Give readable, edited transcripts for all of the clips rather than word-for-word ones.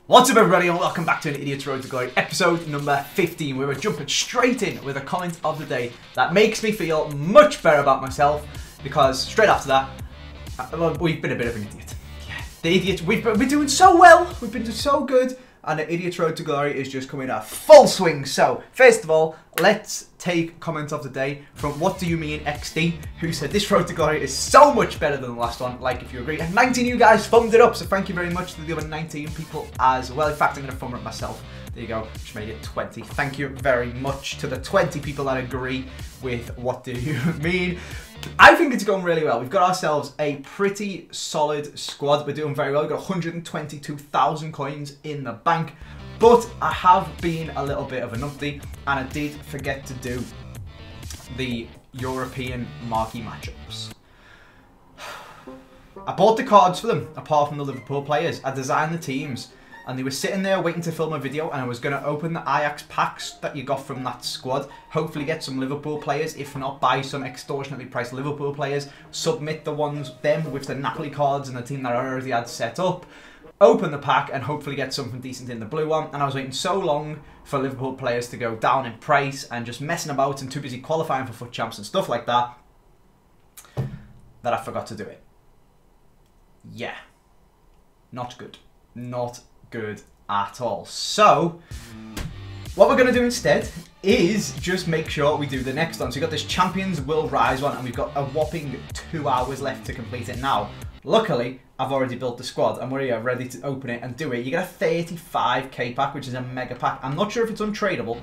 What's up everybody and welcome back to an Idiot's Road to Glory episode number 15 where we're jumping straight in with a comment of the day that makes me feel much better about myself because straight after that, we've been a bit of an idiot. Yeah, the idiot, we've been doing so well, we've been doing so good, and the Idiot's Road to Glory is just coming at full swing. So, first of all, let's take comments of the day from What Do You Mean XD, who said this Road to Glory is so much better than the last one, like if you agree. And 19 of you guys thumbed it up, so thank you very much to the other 19 people as well. In fact, I'm going to thumb it myself. There you go, which made it 20. Thank you very much to the 20 people that agree with What Do You Mean. I think it's going really well. We've got ourselves a pretty solid squad. We're doing very well. We've got 122,000 coins in the bank. But I have been a little bit of a numpty, and I did forget to do the European marquee matchups. I bought the cards for them, apart from the Liverpool players. I designed the teams, and they were sitting there waiting to film a video, and I was going to open the Ajax packs that you got from that squad, hopefully get some Liverpool players, if not buy some extortionately priced Liverpool players, submit them with the Napoli cards and the team that I already had set up, open the pack and hopefully get something decent in the blue one. And I was waiting so long for Liverpool players to go down in price and just messing about and too busy qualifying for FUT Champs and stuff like that, that I forgot to do it. Yeah. Not good. Not good at all. So, what we're going to do instead is just make sure we do the next one. So we've got this Champions Will Rise one, and we've got a whopping 2 hours left to complete it now. Luckily, I've already built the squad and we're here ready to open it and do it. You get a 35k pack, which is a mega pack. I'm not sure if it's untradeable,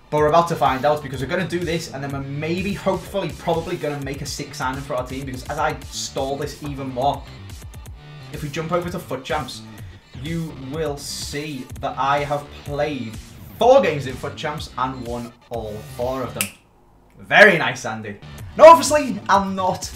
but we're about to find out because we're going to do this and then we're maybe, hopefully, probably going to make a 6 signing for our team, because as I stall this even more, if we jump over to FUT Champs, you will see that I have played 4 games in FUT Champs and won all 4 of them. Very nice, Andy. Now, obviously, I'm not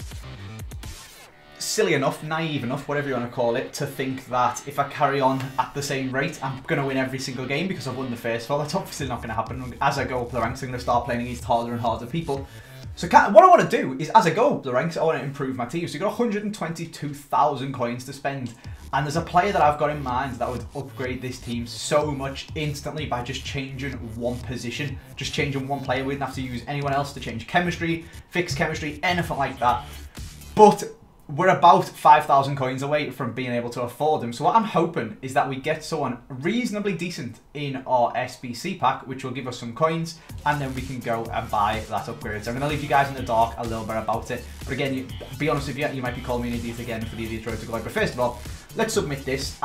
silly enough, naive enough, whatever you want to call it, to think that if I carry on at the same rate, I'm going to win every single game because I've won the first 4. That's obviously not going to happen. As I go up the ranks, I'm going to start playing against harder and harder people. So what I want to do is, as I go up the ranks, I want to improve my team. So you've got 122,000 coins to spend. And there's a player that I've got in mind that would upgrade this team so much instantly by just changing one position. Just changing one player. We wouldn't have to use anyone else to change chemistry, fix chemistry, anything like that. But we're about 5,000 coins away from being able to afford them. So what I'm hoping is that we get someone reasonably decent in our SBC pack, which will give us some coins, and then we can go and buy that upgrade. So I'm going to leave you guys in the dark a little bit about it. But again, be honest with you, you might be calling me an idiot again for the Idiot's Road to Glory. But first of all, let's submit this.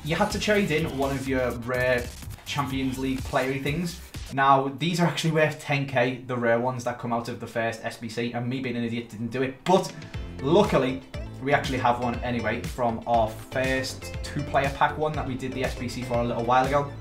You had to trade in one of your rare Champions League playery things. Now, these are actually worth 10k, the rare ones that come out of the first SBC, and me being an idiot didn't do it. But luckily, we actually have one anyway from our first 2-player pack one that we did the SBC for a little while ago.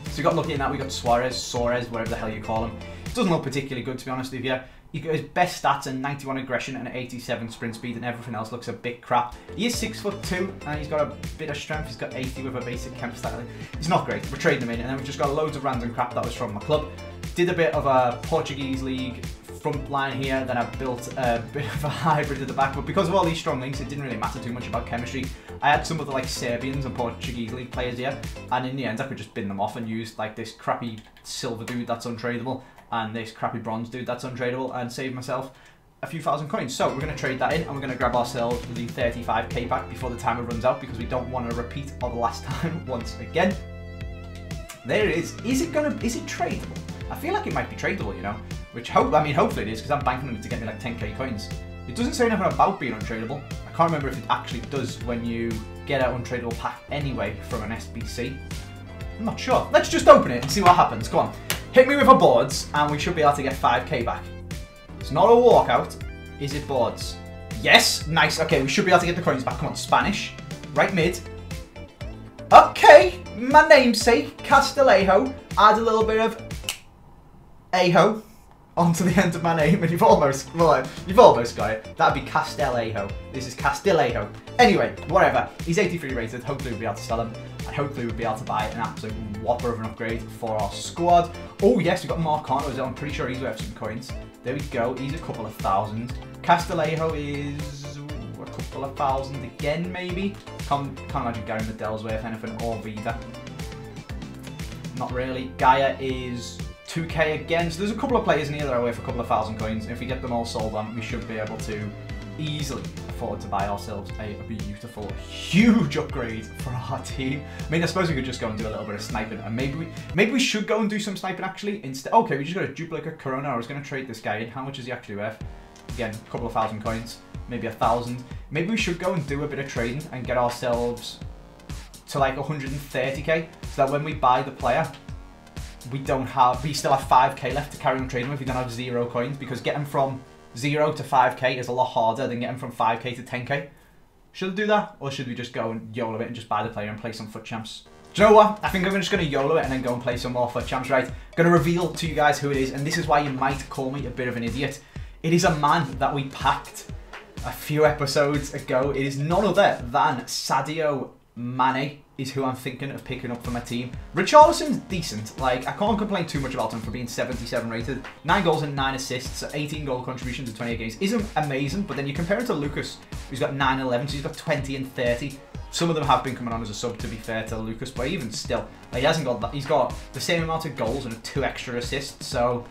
So we got lucky in that. We got Suarez, whatever the hell you call him. It doesn't look particularly good, to be honest with you. His best stats are 91 aggression and 87 sprint speed, and everything else looks a bit crap. He is 6'2", and he's got a bit of strength. He's got 80 with a basic chem style. He's not great. We're trading him in, and then we've just got loads of random crap that was from my club. Did a bit of a Portuguese league front line here, then I built a bit of a hybrid at the back, but because of all these strong links, it didn't really matter too much about chemistry. I had some of the Serbians and Portuguese league players here, and in the end I could just bin them off and use like this crappy silver dude that's untradeable and this crappy bronze dude that's untradeable and save myself a few thousand coins. So we're going to trade that in, and we're going to grab ourselves the 35k pack before the timer runs out, because we don't want to repeat of the last time once again. There it is. Is it tradable? I feel like it might be tradable, you know. Hopefully it is, because I'm banking on it to get me like 10k coins. It doesn't say anything about being untradeable. I can't remember if it actually does when you get an untradeable pack anyway from an SBC. I'm not sure. Let's just open it and see what happens. Go on. Hit me with a boards, and we should be able to get 5k back. It's not a walkout. Is it boards? Yes. Nice. Okay, we should be able to get the coins back. Come on. Spanish. Right mid. Okay. My namesake, Castillejo. Add a little bit of Ajo onto the end of my name, and you've almost got it. That'd be Castillejo. This is Castillejo. Anyway, whatever. He's 83 rated. Hopefully we'll be able to sell him, and hopefully we'll be able to buy an absolute whopper of an upgrade for our squad. Oh yes, we've got Marquee as well. I'm pretty sure he's worth some coins. There we go. He's a couple of thousand. Castillejo is a couple of thousand again, maybe. Can't imagine Gary Medell's worth anything, or Vida. Not really. Gaia is 2k again. So there's a couple of players in here that are worth a couple of thousand coins. If we get them all sold on, we should be able to easily afford to buy ourselves a beautiful, huge upgrade for our team. I mean, I suppose we could just go and do a little bit of sniping, and maybe we should go and do some sniping actually instead. Okay, we just got a duplicate Corona. I was going to trade this guy in. How much is he actually worth? Again, a couple of thousand coins, maybe 1,000. Maybe we should go and do a bit of trading and get ourselves to like 130k, so that when we buy the player, we still have 5k left to carry on trading with. We don't have 0 coins, because getting from 0 to 5k is a lot harder than getting from 5k to 10k. Should I do that, or should we just go and YOLO it and just buy the player and play some FUT champs? Do you know what? I think I'm just going to YOLO it and then go and play some more FUT champs, right? I'm going to reveal to you guys who it is, and this is why you might call me a bit of an idiot. It is a man that we packed a few episodes ago. It is none other than Sadio Mane is who I'm thinking of picking up for my team. Richarlison's decent. Like, I can't complain too much about him for being 77 rated. 9 goals and 9 assists, 18 goal contributions in 28 games. Isn't amazing, but then you compare it to Lucas, who's got 9 and 11, so he's got 20 and 30. Some of them have been coming on as a sub, to be fair to Lucas, but even still, like, he hasn't got that. He's got the same amount of goals and 2 extra assists, so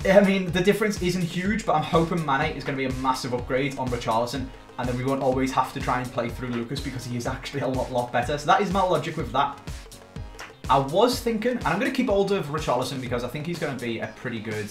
I mean, the difference isn't huge, but I'm hoping Mane is going to be a massive upgrade on Richarlison, and then we won't always have to try and play through Lucas because he is actually a lot better. So that is my logic with that. I was thinking, and I'm going to keep hold of Richarlison because I think he's going to be a pretty good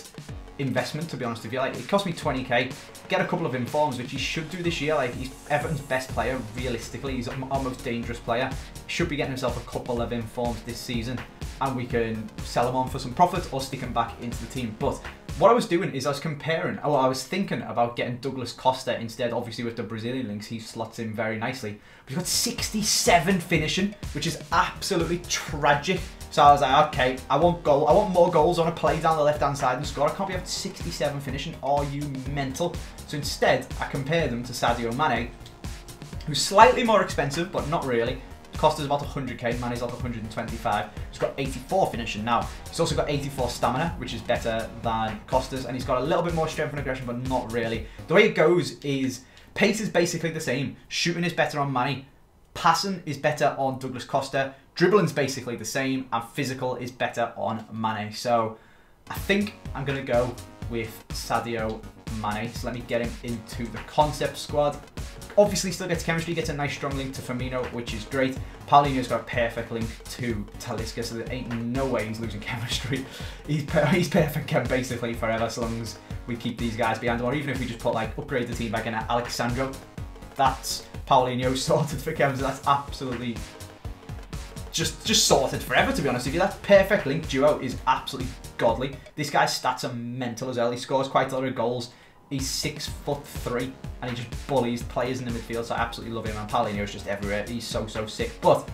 investment, to be honest with you. Like, it cost me 20k, get a couple of informs, which he should do this year. Like, he's Everton's best player, realistically. He's our most dangerous player. He should be getting himself a couple of informs this season, and we can sell him on for some profit or stick him back into the team. But what I was doing is I was thinking about getting Douglas Costa instead. Obviously with the Brazilian links, he slots in very nicely. But he's got 67 finishing, which is absolutely tragic. So I was like, okay, I want more goals. I want to play down the left-hand side and score. I can't be having 67 finishing. Are you mental? So instead, I compared them to Sadio Mane, who's slightly more expensive, but not really. Costa's about 100k, Mane's like 125. He's got 84 finishing now. He's also got 84 stamina, which is better than Costa's, and he's got a little bit more strength and aggression, but not really. The way it goes is pace is basically the same. Shooting is better on Mane. Passing is better on Douglas Costa. Dribbling's basically the same, and physical is better on Mane. So I think I'm going to go with Sadio Mane. So let me get him into the concept squad. Obviously still gets chemistry, gets a nice strong link to Firmino, which is great. Paulinho's got a perfect link to Talisca, so there ain't no way he's losing chemistry. He's perfect chem basically forever, so long as we keep these guys behind him, or even if we just put like upgrade the team back in at Alexandro. That's Paulinho sorted for chem, so that's absolutely just sorted forever, to be honest with you. That perfect link duo is absolutely godly. This guy's stats are mental as well. He scores quite a lot of goals. He's 6'3", and he just bullies players in the midfield, so I absolutely love him. And Paulinho's just everywhere. He's so sick. But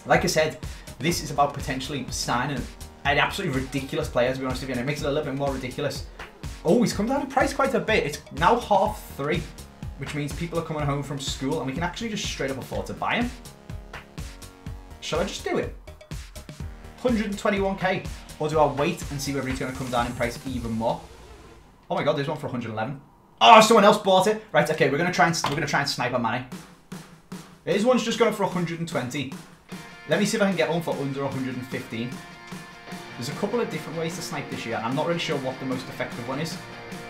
like I said, this is about potentially signing an absolutely ridiculous player, to be honest with you, and it makes it a little bit more ridiculous. Oh, he's come down in price quite a bit. It's now 3:30, which means people are coming home from school, and we can actually just straight up afford to buy him. Shall I just do it? 121k, or do I wait and see whether he's going to come down in price even more? Oh my god, there's one for 111. Oh, someone else bought it. Right, okay, we're gonna try and snipe a Mane. This one's just going for 120. Let me see if I can get one for under 115. There's a couple of different ways to snipe this year, and I'm not really sure what the most effective one is.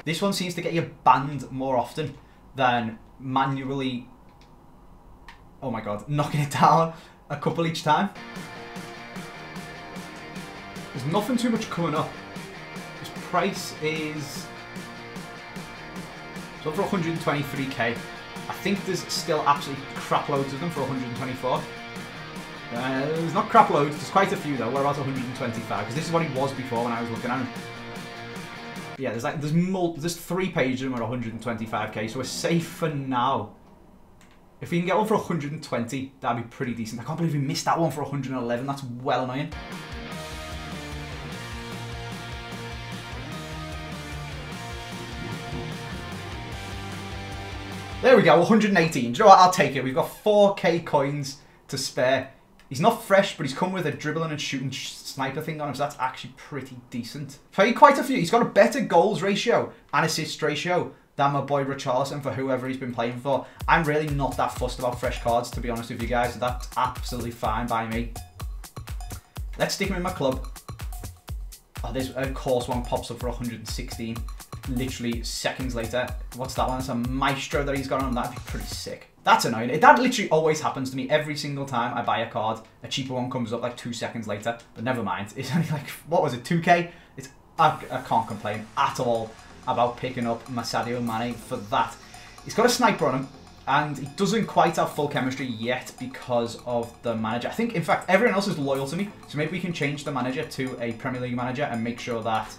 This one seems to get you banned more often than manually, oh my god, knocking it down a couple each time. There's nothing too much coming up. This price is so for 123k. I think there's still absolutely crap loads of them for 124. There's not crap loads, there's quite a few though. What about 125? Because this is what he was before when I was looking at him. But yeah, there's 3 pages of them at 125k, so we're safe for now. If we can get one for 120, that'd be pretty decent. I can't believe we missed that one for 111. That's well annoying. There we go, 118. Do you know what? I'll take it. We've got 4k coins to spare. He's not fresh, but he's come with a dribbling and shooting sniper thing on him, so that's actually pretty decent. Paid quite a few. He's got a better goals ratio and assist ratio than my boy Richarlison for whoever he's been playing for. I'm really not that fussed about fresh cards, to be honest with you guys. So that's absolutely fine by me. Let's stick him in my club. Oh, there's, of course, one pops up for 116. Literally seconds later. What's that one? It's a Maestro that he's got on. That'd be pretty sick. That's annoying. That literally always happens to me every single time I buy a card. A cheaper one comes up like 2 seconds later. But never mind. It's only like, what was it, 2K? I can't complain at all about picking up my Sadio Mane for that. He's got a sniper on him. And he doesn't quite have full chemistry yet because of the manager. I think, in fact, everyone else is loyal to me. So maybe we can change the manager to a Premier League manager and make sure that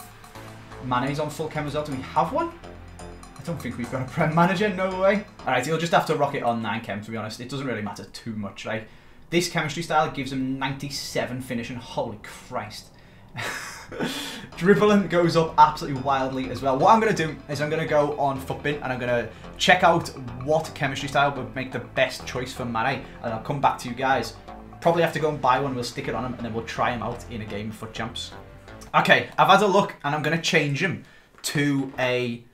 Mane's on full chem as well. Do we have one? I don't think we've got a Prem manager. No way. Alright, he'll just have to rock it on 9 chem, to be honest. It doesn't really matter too much. Like, this chemistry style gives him 97 finishing. Holy Christ. Dribbling goes up absolutely wildly as well. What I'm going to do is I'm going to go on Footbin and I'm going to check out what chemistry style would make the best choice for Mane, and I'll come back to you guys. Probably have to go and buy one, we'll stick it on him, and then we'll try him out in a game of Foot Champs. Okay, I've had a look and I'm going to change him to a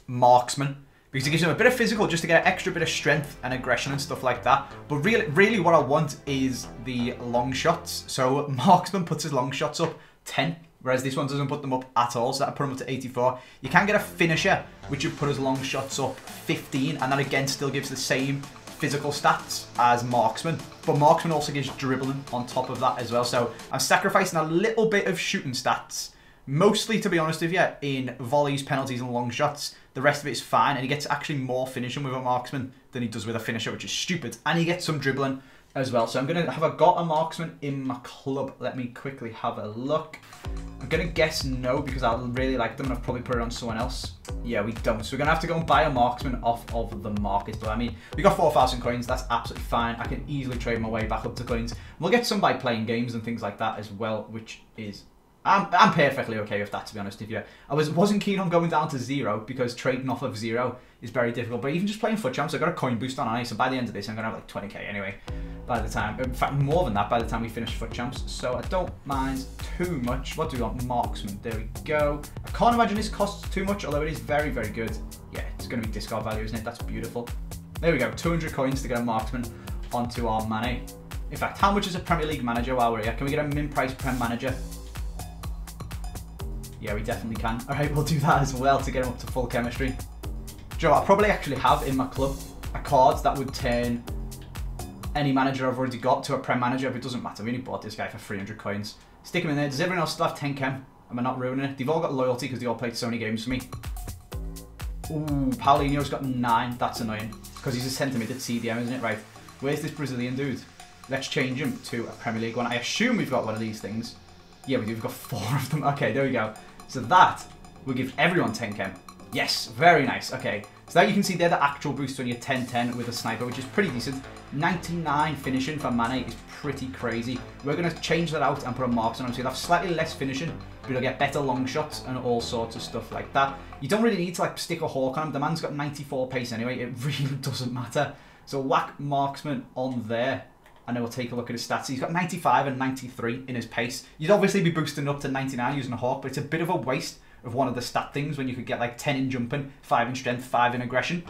marksman because it gives him a bit of physical just to get an extra bit of strength and aggression and stuff like that. But really what I want is the long shots. So marksman puts his long shots up 10. Whereas this one doesn't put them up at all, so that'll put him up to 84. You can get a finisher, which would put his long shots up 15, and that again still gives the same physical stats as marksman. But marksman also gives dribbling on top of that as well. So I'm sacrificing a little bit of shooting stats, mostly, to be honest with you, in volleys, penalties, and long shots. The rest of it is fine, and he gets actually more finishing with a marksman than he does with a finisher, which is stupid. And he gets some dribbling as well. So I'm going to have got a marksman in my club. Let me quickly have a look. I'm going to guess no because I really like them and I've probably put it on someone else. Yeah, we don't. So we're going to have to go and buy a marksman off of the market. But I mean, we got 4,000 coins. That's absolutely fine. I can easily trade my way back up to coins. We'll get some by playing games and things like that as well, which is... I'm perfectly okay with that, to be honest with you. I wasn't keen on going down to 0 because trading off of 0 is very difficult. But even just playing Foot Champs, I got a coin boost on ice. So by the end of this, I'm going to have like 20k anyway. By the time, in fact, more than that by the time we finish Foot Champs. So I don't mind too much. What do we want? Marksman. There we go. I can't imagine this costs too much, although it is very, very good. Yeah, it's going to be discard value, isn't it? That's beautiful. There we go. 200 coins to get a marksman onto our Mane. In fact, how much is a Premier League manager while we're here? Can we get a min price Prem manager? Yeah, we definitely can. Alright, we'll do that as well to get him up to full chemistry. Do you know what? I probably actually have in my club a card that would turn any manager I've already got to a Prem manager, but it doesn't matter. We only bought this guy for 300 coins. Stick him in there. Does everyone else still have 10 chem? Am I not ruining it? They've all got loyalty because they all played Sony games for me. Ooh, Paulinho's got 9. That's annoying. Because he's a centre mid at CDM, isn't it? Right. Where's this Brazilian dude? Let's change him to a Premier League one. I assume we've got one of these things. Yeah, we do. We've got 4 of them. Okay, there we go. So that will give everyone 10 chem. Yes, very nice. Okay, so now you can see there the actual boost when you're 10-10 with a sniper, which is pretty decent. 99 finishing for Mane is pretty crazy. We're going to change that out and put a marksman on, so you'll have slightly less finishing, but you'll get better long shots and all sorts of stuff like that. You don't really need to like stick a hawk on him. The man's got 94 pace anyway. It really doesn't matter. So whack marksman on there. And then we'll take a look at his stats. He's got 95 and 93 in his pace. You'd obviously be boosting up to 99 using a hawk, but it's a bit of a waste of one of the stat things when you could get like 10 in jumping, 5 in strength, 5 in aggression.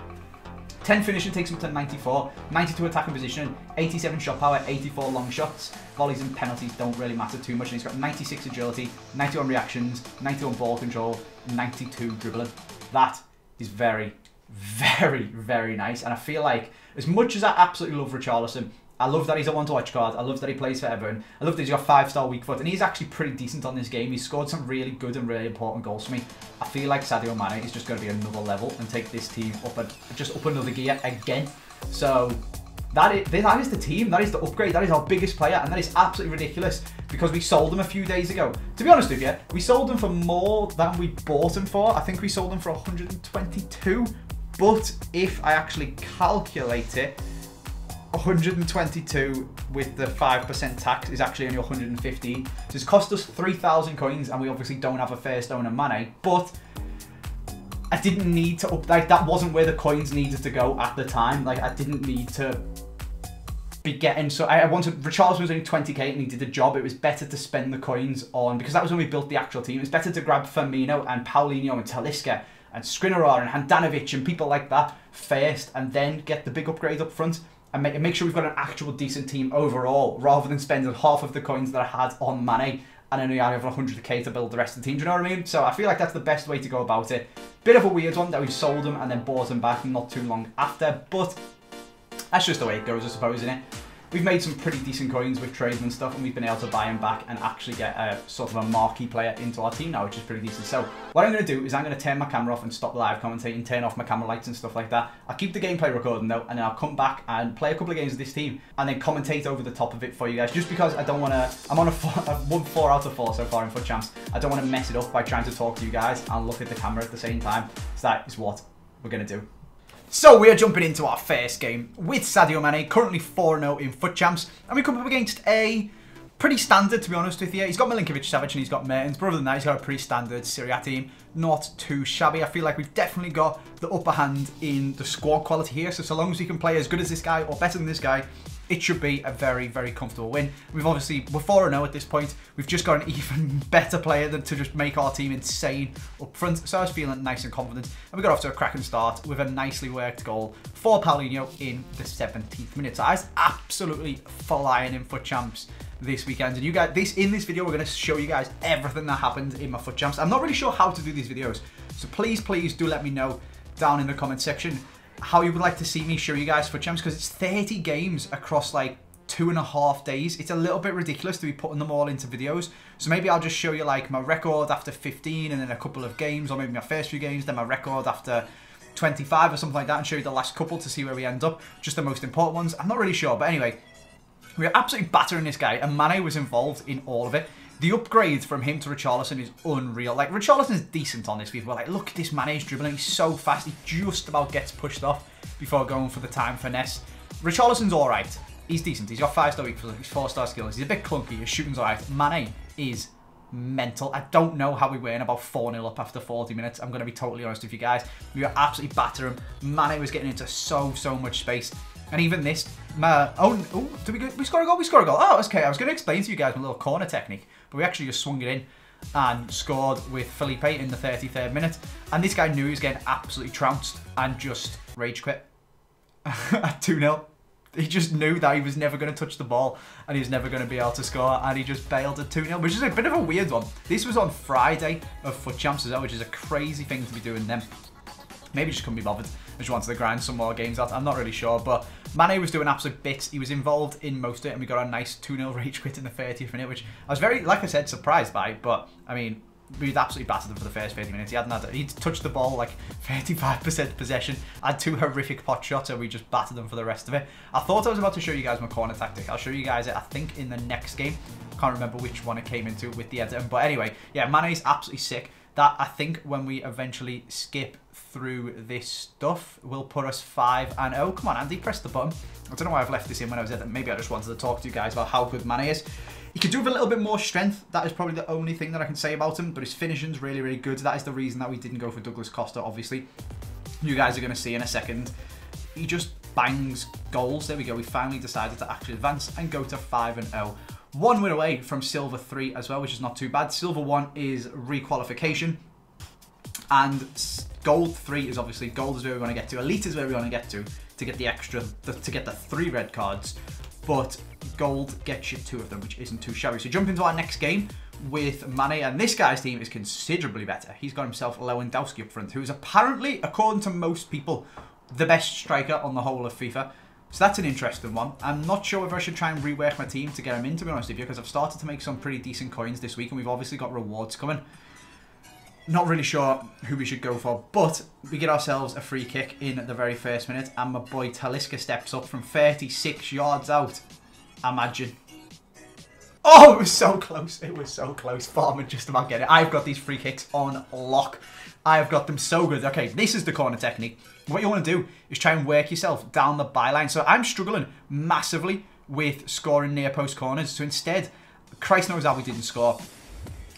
10 finishing takes him to 94, 92 attacking position, 87 shot power, 84 long shots. Volleys and penalties don't really matter too much. And he's got 96 agility, 91 reactions, 91 ball control, 92 dribbling. That is very, very, very nice. And I feel like, as much as I absolutely love Richarlison, I love that he's a one-to-watch card. I love that he plays for Everton. I love that he's got 5-star weak foot. And he's actually pretty decent on this game. He's scored some really good and really important goals for me. I feel like Sadio Mane is just going to be another level and take this team up just up another gear again. So that is the team. That is the upgrade. That is our biggest player. And that is absolutely ridiculous because we sold him a few days ago. To be honest with you, we sold him for more than we bought him for. I think we sold him for 122. But if I actually calculate it, 122 with the 5% tax is actually only 115. So it's cost us 3,000 coins, and we obviously don't have a first owner Mane, but I didn't need to like that wasn't where the coins needed to go at the time. Like I didn't need to be getting, so I wanted, Richarlison was only 20k and he did the job. It was better to spend the coins on, because that was when we built the actual team. It's better to grab Firmino and Paulinho and Talisca and Skriniar and Handanovic and people like that first, and then get the big upgrade up front. and make sure we've got an actual decent team overall, rather than spending half of the coins that I had on Mane and only had over 100k to build the rest of the team. Do you know what I mean? So I feel like that's the best way to go about it. Bit of a weird one that we sold him and then bought him back not too long after, but that's just the way it goes, I suppose, isn't it? We've made some pretty decent coins with trading and stuff, and we've been able to buy him back and actually get a sort of a marquee player into our team now, which is pretty decent. So what I'm going to do is I'm going to turn my camera off and stop live commentating, turn off my camera lights and stuff like that. I'll keep the gameplay recording though, and then I'll come back and play a couple of games with this team, and then commentate over the top of it for you guys, just because I don't want to, I'm on a 4 out of 4 so far in FUT Champs. I don't want to mess it up by trying to talk to you guys and look at the camera at the same time. So that is what we're going to do. So we are jumping into our first game with Sadio Mane, currently 4-0 in FUT Champs, and we come up against a pretty standard, to be honest with you. He's got Milinkovic-Savic and he's got Mertens, but other than that, he's got a pretty standard Serie A team. Not too shabby. I feel like we've definitely got the upper hand in the squad quality here, so long as we can play as good as this guy or better than this guy, it should be a very, very comfortable win. We're 4-0 at this point. We've just got an even better player than to just make our team insane up front. So I was feeling nice and confident. And we got off to a cracking start with a nicely worked goal for Paulinho in the 17th minute. So I was absolutely flying in FUT Champs this weekend. And you guys, in this video, we're going to show you guys everything that happened in my FUT Champs. I'm not really sure how to do these videos. So please do let me know down in the comment section how you would like to see me show you guys FUT Champs, because it's 30 games across like 2.5 days. It's a little bit ridiculous to be putting them all into videos. So maybe I'll just show you like my record after 15 and then a couple of games, or maybe my first few games, then my record after 25 or something like that, and show you the last couple to see where we end up. Just the most important ones. I'm not really sure, but anyway, we were absolutely battering this guy, and Mane was involved in all of it. The upgrade from him to Richarlison is unreal. Like, Richarlison is decent on this FIFA. We're like, look at this Mane's dribbling. He's so fast. He just about gets pushed off before going for the time finesse. Richarlison's all right. He's decent. He's got 5-star weak foot. He's 4-star skills. He's a bit clunky. His shooting's all right. Mane is mental. I don't know how we were in about 4-0 up after 40 minutes. I'm going to be totally honest with you guys. We were absolutely battering. Mane was getting into so much space. And even this, did we score a goal? We scored a goal. Oh, okay. I was going to explain to you guys my little corner technique, but we actually just swung it in and scored with Felipe in the 33rd minute. And this guy knew he was getting absolutely trounced and just rage quit at 2-0. He just knew that he was never going to touch the ball and he was never going to be able to score, and he just bailed at 2-0, which is a bit of a weird one. This was on Friday of FUT Champs as well, which is a crazy thing to be doing then. Maybe just couldn't be bothered. I just wanted to grind some more games out. I'm not really sure, but Mane was doing absolute bits. He was involved in most of it, and we got a nice 2-0 rage quit in the 30th minute, which I was very, like I said, surprised by. But I mean, we'd absolutely battered him for the first 30 minutes. He'd touched the ball like 35% possession, had 2 horrific pot shots, and we just battered them for the rest of it. I thought I was about to show you guys my corner tactic. I'll show you guys it, I think, in the next game. Can't remember which one it came into with the editing, but anyway, yeah, Mane's absolutely sick. That, I think, when we eventually skip through this stuff, will put us 5-0. Come on, Andy, press the button. I don't know why I've left this in when I was editing. Maybe I just wanted to talk to you guys about how good Mane is. He could do with a little bit more strength. That is probably the only thing that I can say about him, but his finishing's really good. That is the reason that we didn't go for Douglas Costa, obviously. You guys are going to see in a second. He just bangs goals. There we go. We finally decided to actually advance and go to 5-0. 1 win away from Silver 3 as well, which is not too bad. Silver 1 is requalification, and Gold 3 is obviously, gold is where we want to get to. Elite is where we want to get to get the extra, to get the 3 red cards, but gold gets you 2 of them, which isn't too shabby. So jump into our next game with Mane, and this guy's team is considerably better. He's got himself Lewandowski up front, who is apparently, according to most people, the best striker on the whole of FIFA. So that's an interesting one. I'm not sure whether I should try and rework my team to get him in, to be honest with you, because I've started to make some pretty decent coins this week, and we've obviously got rewards coming. Not really sure who we should go for, but we get ourselves a free kick in the very first minute, and my boy Talisca steps up from 36 yards out. Imagine. Oh, it was so close. It was so close. Farmer just about get it. I've got these free kicks on lock. I've got them so good. Okay, this is the corner technique. What you want to do is try and work yourself down the byline. So I'm struggling massively with scoring near post corners. So instead, Christ knows how we didn't score.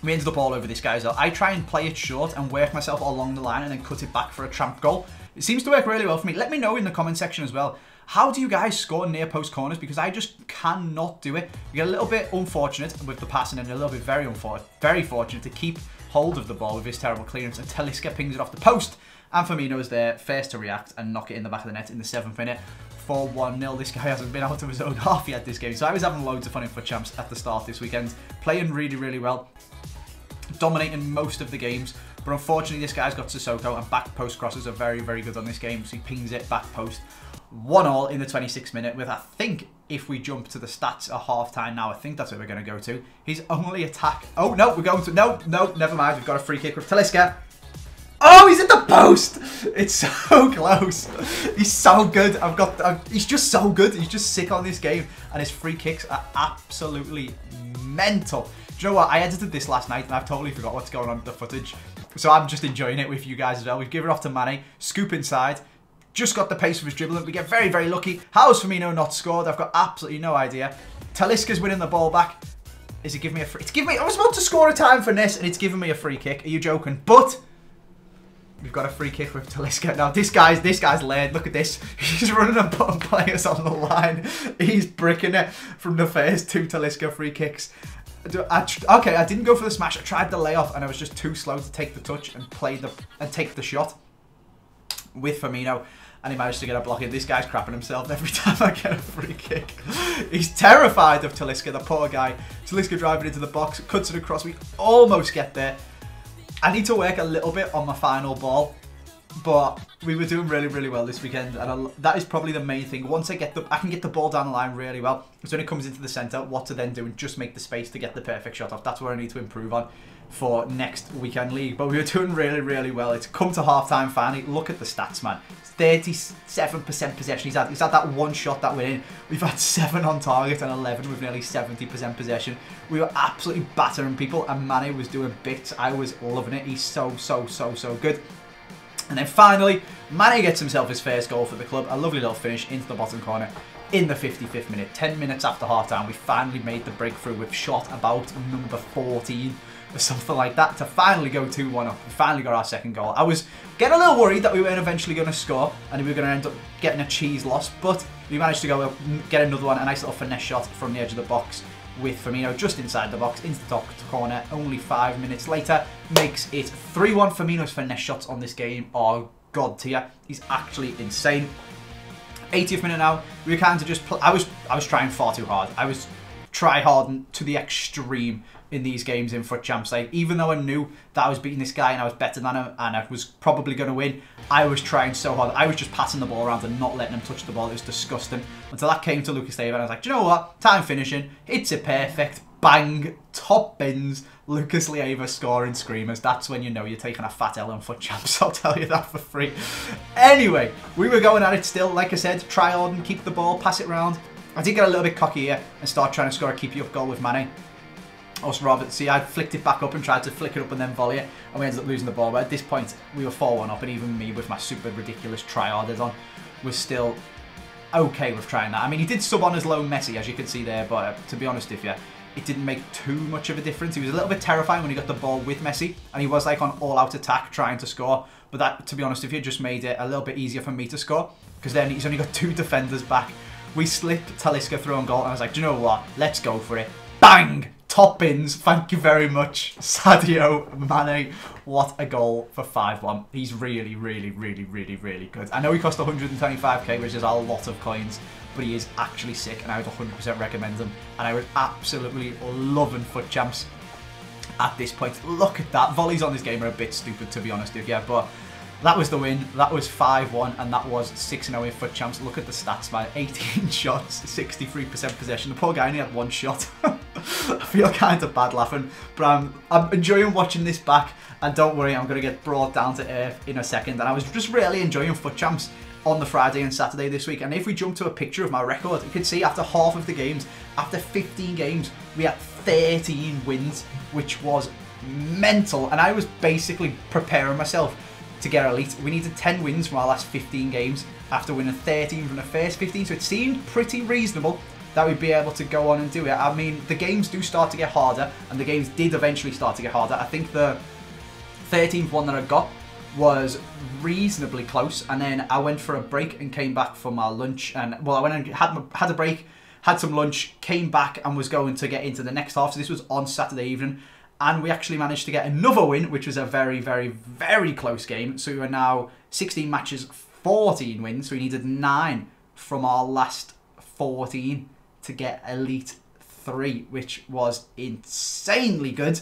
We ended up all over this guy as well. I try and play it short and work myself along the line and then cut it back for a tramp goal. It seems to work really well for me. Let me know in the comment section as well. How do you guys score near post corners? Because I just cannot do it. You get a little bit unfortunate with the passing and a little bit very fortunate to keep hold of the ball with his terrible clearance, and Talisca pings it off the post. And Firmino's there, first to react and knock it in the back of the net in the 7th minute. for 1-0. This guy hasn't been out of his own half yet this game. So I was having loads of fun in FUT Champs at the start this weekend. Playing really, really well. Dominating most of the games. But unfortunately, this guy's got Sissoko, and back post crosses are very, very good on this game. So he pings it back post. 1-1 in the 26th minute with, I think, if we jump to the stats at half-time now, I think that's where we're going to go to. His only attack... Oh, no, we're going to... No, never mind. We've got a free kick with Talisca. Oh, he's at the post! It's so close. He's so good. He's just so good. He's just sick on this game. And his free kicks are absolutely mental. Do you know what? I edited this last night and I've totally forgot what's going on with the footage. So I'm just enjoying it with you guys as well. We've given it off to Mane. Scoop inside. Just got the pace of his dribbling. We get very, very lucky. How has Firmino not scored? I've got absolutely no idea. Talisca's winning the ball back. Is it giving me a free... It's giving me... I was about to score a time for this and it's giving me a free kick. Are you joking? But... we've got a free kick with Talisca. Now, this guy's laid. Look at this. He's running and putting players on the line. He's bricking it from the first 2 Talisca free kicks. Okay, I didn't go for the smash. I tried the layoff and I was just too slow to take the touch and take the shot with Firmino. And he managed to get a block in. This guy's crapping himself every time I get a free kick. He's terrified of Talisca, the poor guy. Talisca driving into the box, cuts it across. We almost get there. I need to work a little bit on my final ball, but we were doing really, really well this weekend, and that is probably the main thing. Once I can get the ball down the line really well. So when it comes into the centre, what to then do and just make the space to get the perfect shot off. That's where I need to improve on for next weekend league. But we were doing really, really well. It's come to half-time finally. Look at the stats, man. 37% possession. He's had that one shot that went in. We've had 7 on target and 11 with nearly 70% possession. We were absolutely battering people and Mane was doing bits. I was loving it. He's so good. And then finally, Mane gets himself his first goal for the club. A lovely little finish into the bottom corner in the 55th minute. 10 minutes after half-time, we finally made the breakthrough with shot about number 14. Or something like that to finally go 2-1 up. We finally got our second goal. I was getting a little worried that we weren't eventually going to score and we were going to end up getting a cheese loss, but we managed to go get another one, a nice little finesse shot from the edge of the box with Firmino just inside the box into the top corner. Only 5 minutes later makes it 3-1. Firmino's finesse shots on this game are god tier. He's actually insane. 80th minute now. We were kind of just I was trying far too hard. I was try hard to the extreme in these games in FUT Champs. Like, even though I knew that I was beating this guy and I was better than him and I was probably going to win, I was trying so hard. I was just passing the ball around and not letting him touch the ball. It was disgusting. Until that came to Lucas David, I was like, do you know what? Time finishing. It's a perfect. Bang. Top bins. Lucas Leiva scoring screamers. That's when you know you're taking a fat L on FUT Champs. I'll tell you that for free. Anyway, we were going at it still. Like I said, try hard and keep the ball, pass it around. I did get a little bit cocky here and start trying to score a keep you up goal with Mane. Also, Robert, see, I flicked it back up and tried to flick it up and then volley it, and we ended up losing the ball. But at this point, we were 4-1 up, and even me with my super ridiculous try-harders on was still okay with trying that. I mean, he did sub on his lone Messi, as you can see there, but to be honest with you, it didn't make too much of a difference. He was a little bit terrifying when he got the ball with Messi, and he was like on all-out attack trying to score. But that, to be honest with you, just made it a little bit easier for me to score, because then he's only got 2 defenders back. We slipped Talisca through on goal, and I was like, do you know what? Let's go for it. Bang! Top bins. Thank you very much, Sadio Mane. What a goal for 5-1. He's really, really, really, really, really good. I know he cost 125k, which is a lot of coins, but he is actually sick, and I would 100% recommend him. And I would absolutely loving FUT Champs at this point. Look at that. Volleys on this game are a bit stupid, to be honest with you, but that was the win. That was 5-1, and that was 6-0 in FUT Champs. Look at the stats, man. 18 shots, 63% possession. The poor guy only had 1 shot. I feel kind of bad laughing, but I'm enjoying watching this back. And don't worry, I'm going to get brought down to earth in a second. And I was just really enjoying FUT Champs on the Friday and Saturday this week. And if we jump to a picture of my record, you can see after half of the games, after 15 games, we had 13 wins, which was mental. And I was basically preparing myself to get elite. We needed 10 wins from our last 15 games after winning 13 from the first 15, so it seemed pretty reasonable that we'd be able to go on and do it. I mean, the games do start to get harder, and the games did eventually start to get harder. I think the 13th one that I got was reasonably close, and then I went for a break and came back for my lunch, and well, I went and had a break, had some lunch, came back and was going to get into the next half, so this was on Saturday evening. And we actually managed to get another win, which was a very, very, very close game. So we were now 16 matches, 14 wins. So we needed 9 from our last 14 to get Elite 3, which was insanely good.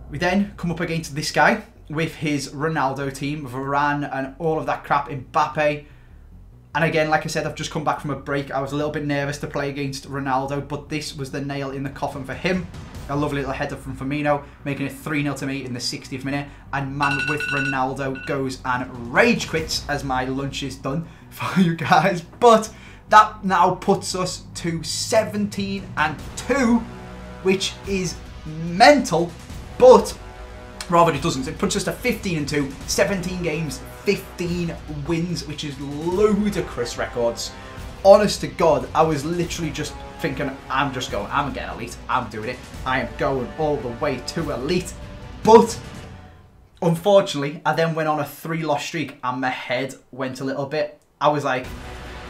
We then come up against this guy with his Ronaldo team, Varane and all of that crap, Mbappe. And again, like I said, I've just come back from a break. I was a little bit nervous to play against Ronaldo, but this was the nail in the coffin for him. A lovely little header from Firmino, making it 3-0 to me in the 60th minute. And man with Ronaldo goes and rage quits as my lunch is done for you guys. But that now puts us to 17-2, which is mental. But rather it doesn't. It puts us to 15-2, 17 games, 15 wins, which is ludicrous records. Honest to God, I was literally just thinking, I'm getting Elite, I'm doing it, I am going all the way to Elite. But unfortunately, I then went on a 3-loss streak and my head went a little bit. I was like,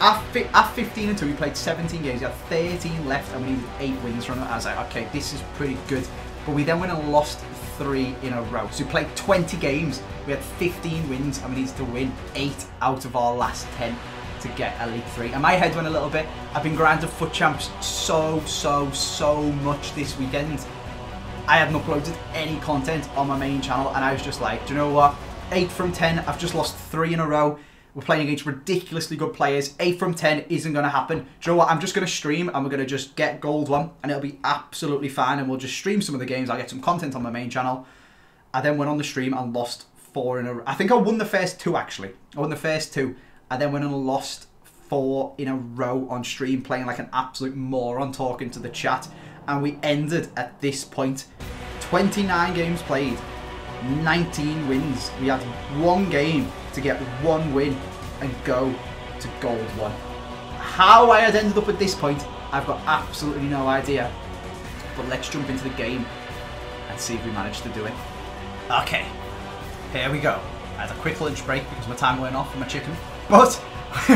at 15-2, we played 17 games, we had 13 left and we needed 8 wins from it. I was like, okay, this is pretty good. But we then went and lost 3 in a row. So we played 20 games, we had 15 wins and we needed to win 8 out of our last 10 to get Elite 3. And my head went a little bit. I've been grinding Foot Champs so much this weekend. I hadn't uploaded any content on my main channel and I was just like, do you know what? 8 from 10, I've just lost 3 in a row. We're playing against ridiculously good players. 8 from 10 isn't going to happen. Do you know what? I'm just going to stream and we're going to just get Gold 1 and it'll be absolutely fine and we'll just stream some of the games. I'll get some content on my main channel. I then went on the stream and lost 4 in a row. I think I won the first 2 actually. I won the first 2. I then went and lost 4 in a row on stream, playing like an absolute moron, talking to the chat. And we ended at this point, 29 games played, 19 wins. We had 1 game to get 1 win and go to Gold 1. How I had ended up at this point, I've got absolutely no idea. But let's jump into the game and see if we managed to do it. Okay, here we go. I had a quick lunch break because my time went off for my chicken. But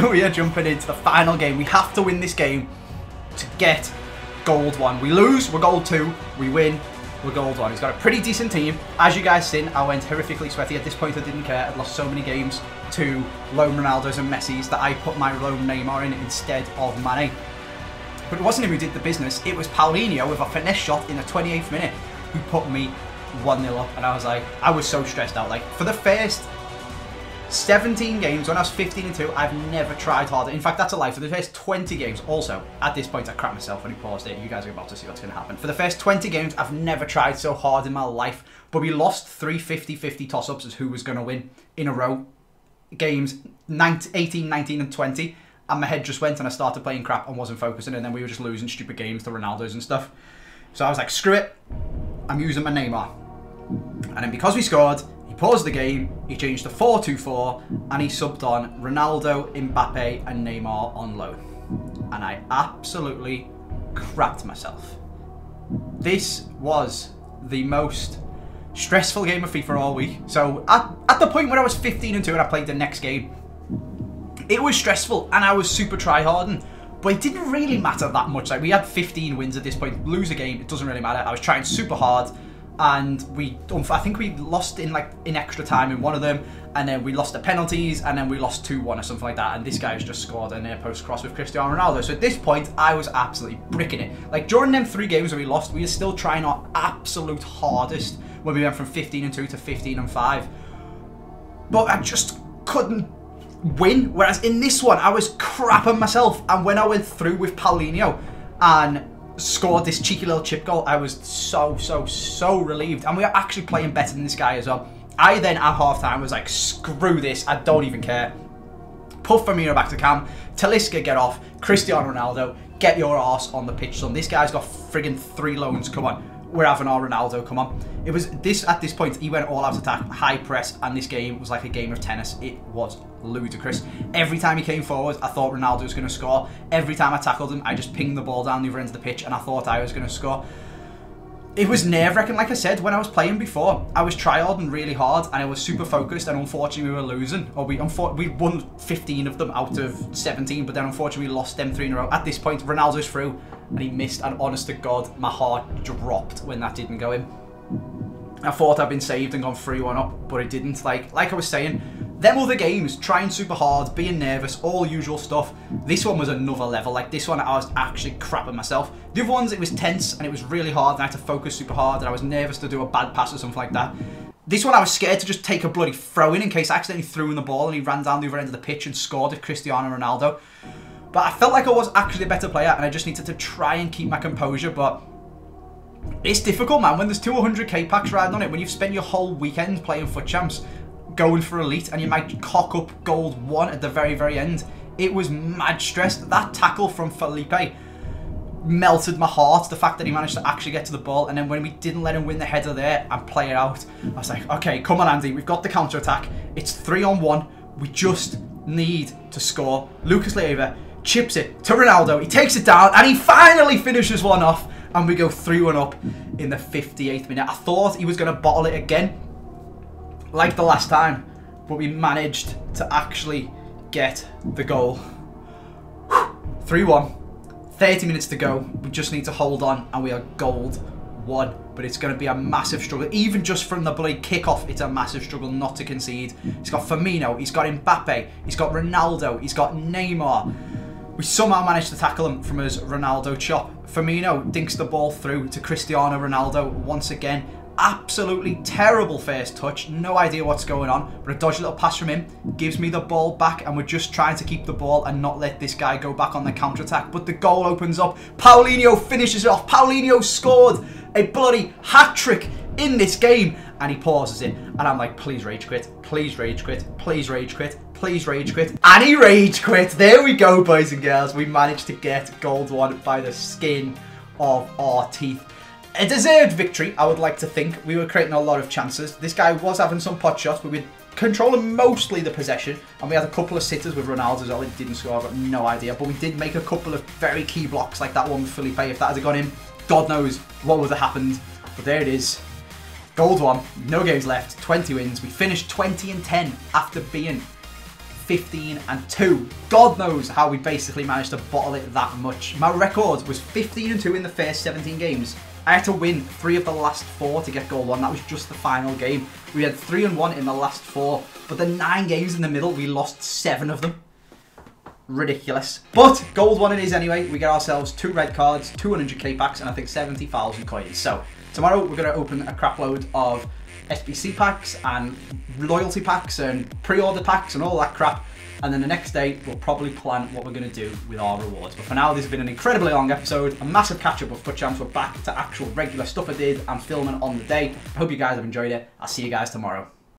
we are jumping into the final game. We have to win this game to get Gold 1. We lose, we're Gold 2. We win, we're Gold 1. He's got a pretty decent team. As you guys seen, I went horrifically sweaty. At this point, I didn't care. I'd lost so many games to lone Ronaldos and Messis that I put my lone Neymar in instead of Mane. But it wasn't him who did the business. It was Paulinho with a finesse shot in the 28th minute who put me 1-0 up. And I was like, I was so stressed out. Like, for the first 17 games, when I was 15-2, I've never tried harder. In fact, that's a lie. For the first 20 games, also, at this point, I crap myself when he paused it. You guys are about to see what's going to happen. For the first 20 games, I've never tried so hard in my life. But we lost 3 50-50 toss-ups as who was going to win in a row. Games 18, 19, and 20. And my head just went and I started playing crap and wasn't focusing. And then we were just losing stupid games to Ronaldos and stuff. So I was like, screw it. I'm using my Neymar. And then because we scored, he paused the game, he changed to 4-2-4, and he subbed on Ronaldo, Mbappe, and Neymar on loan. And I absolutely crapped myself. This was the most stressful game of FIFA all week. So at the point where I was 15-2 and I played the next game, it was stressful and I was super try-harding. But it didn't really matter that much. Like, we had 15 wins at this point. Lose a game, it doesn't really matter. I was trying super hard. And I think we lost in extra time in one of them, and then we lost the penalties, and then we lost 2-1 or something like that, and this guy's just scored a near post cross with Cristiano Ronaldo. So at this point, I was absolutely bricking it. Like, during them 3 games where we lost, we were still trying our absolute hardest when we went from 15-2 to 15-5. But I just couldn't win, whereas in this one, I was crapping myself, and when I went through with Paulinho and scored this cheeky little chip goal, I was so relieved. And we are actually playing better than this guy as well. I then at half time was like, screw this, I don't even care. Put Firmino back to cam, Talisca get off, Cristiano Ronaldo, get your arse on the pitch, son. This guy's got friggin' 3 loans, come on. We're having our Ronaldo, come on. It was this, at this point, he went all out attack, high press, and this game was like a game of tennis. It was ludicrous. Every time he came forward, I thought Ronaldo was going to score. Every time I tackled him, I just pinged the ball down the other end of the pitch, and I thought I was going to score. It was nerve-wracking, like I said, when I was playing before. I was tryharding really hard, and I was super focused, and unfortunately we were losing. Or we won 15 of them out of 17, but then unfortunately we lost them 3 in a row. At this point, Ronaldo's through, and he missed, and honest to God, my heart dropped when that didn't go in. I thought I'd been saved and gone 3-1 up, but it didn't. Like I was saying, Them other games, trying super hard, being nervous, all usual stuff. This one was another level. Like, this one, I was actually crapping myself. The other ones, it was tense and it was really hard and I had to focus super hard and I was nervous to do a bad pass or something like that. This one, I was scared to just take a bloody throw in case I accidentally threw in the ball and he ran down the other end of the pitch and scored with Cristiano Ronaldo. But I felt like I was actually a better player and I just needed to try and keep my composure. But it's difficult, man, when there's 200k packs riding on it, when you've spent your whole weekend playing FUT Champs, going for elite, and you might cock up gold 1 at the very, very end. It was mad stressed. That tackle from Felipe melted my heart, the fact that he managed to actually get to the ball, and then when we didn't let him win the header there and play it out, I was like, okay, come on Andy, we've got the counter-attack, it's 3-on-1, we just need to score. Lucas Leiva chips it to Ronaldo, he takes it down, and he finally finishes one off, and we go 3-1 up in the 58th minute. I thought he was going to bottle it again, like the last time, but we managed to actually get the goal. 3-1. 30 minutes to go. We just need to hold on and we are gold 1. But it's going to be a massive struggle. Even just from the bloody kickoff, it's a massive struggle not to concede. He's got Firmino, he's got Mbappe, he's got Ronaldo, he's got Neymar. We somehow managed to tackle him from his Ronaldo chop. Firmino dinks the ball through to Cristiano Ronaldo once again. Absolutely terrible first touch, no idea what's going on, but a dodgy little pass from him gives me the ball back, and we're just trying to keep the ball and not let this guy go back on the counter-attack. But the goal opens up, Paulinho finishes it off. Paulinho scored a bloody hat-trick in this game, and he pauses it, and I'm like, please rage quit, please rage quit, please rage quit, please rage quit, and he rage quit. There we go, boys and girls, we managed to get gold 1 by the skin of our teeth. A deserved victory, I would like to think. We were creating a lot of chances. This guy was having some pot shots, but we were controlling mostly the possession. And we had a couple of sitters with Ronaldo as well. He didn't score, I've got no idea. But we did make a couple of very key blocks, like that one with Felipe. If that had gone in, God knows what would have happened. But there it is. Gold 1, no games left, 20 wins. We finished 20-10 after being 15-2. God knows how we basically managed to bottle it that much. My record was 15-2 in the first 17 games. I had to win 3 of the last 4 to get goal 1. That was just the final game. We had 3-1 in the last 4, but the 9 games in the middle, we lost 7 of them. Ridiculous. But gold 1 it is anyway. We get ourselves 2 red cards, 200k packs, and I think 70,000 coins. So tomorrow we're going to open a crap load of SBC packs and loyalty packs and pre-order packs and all that crap. And then the next day, we'll probably plan what we're going to do with our rewards. But for now, this has been an incredibly long episode, a massive catch-up of FUT Champs. We're back to actual regular stuff I did and filming on the day. I hope you guys have enjoyed it. I'll see you guys tomorrow.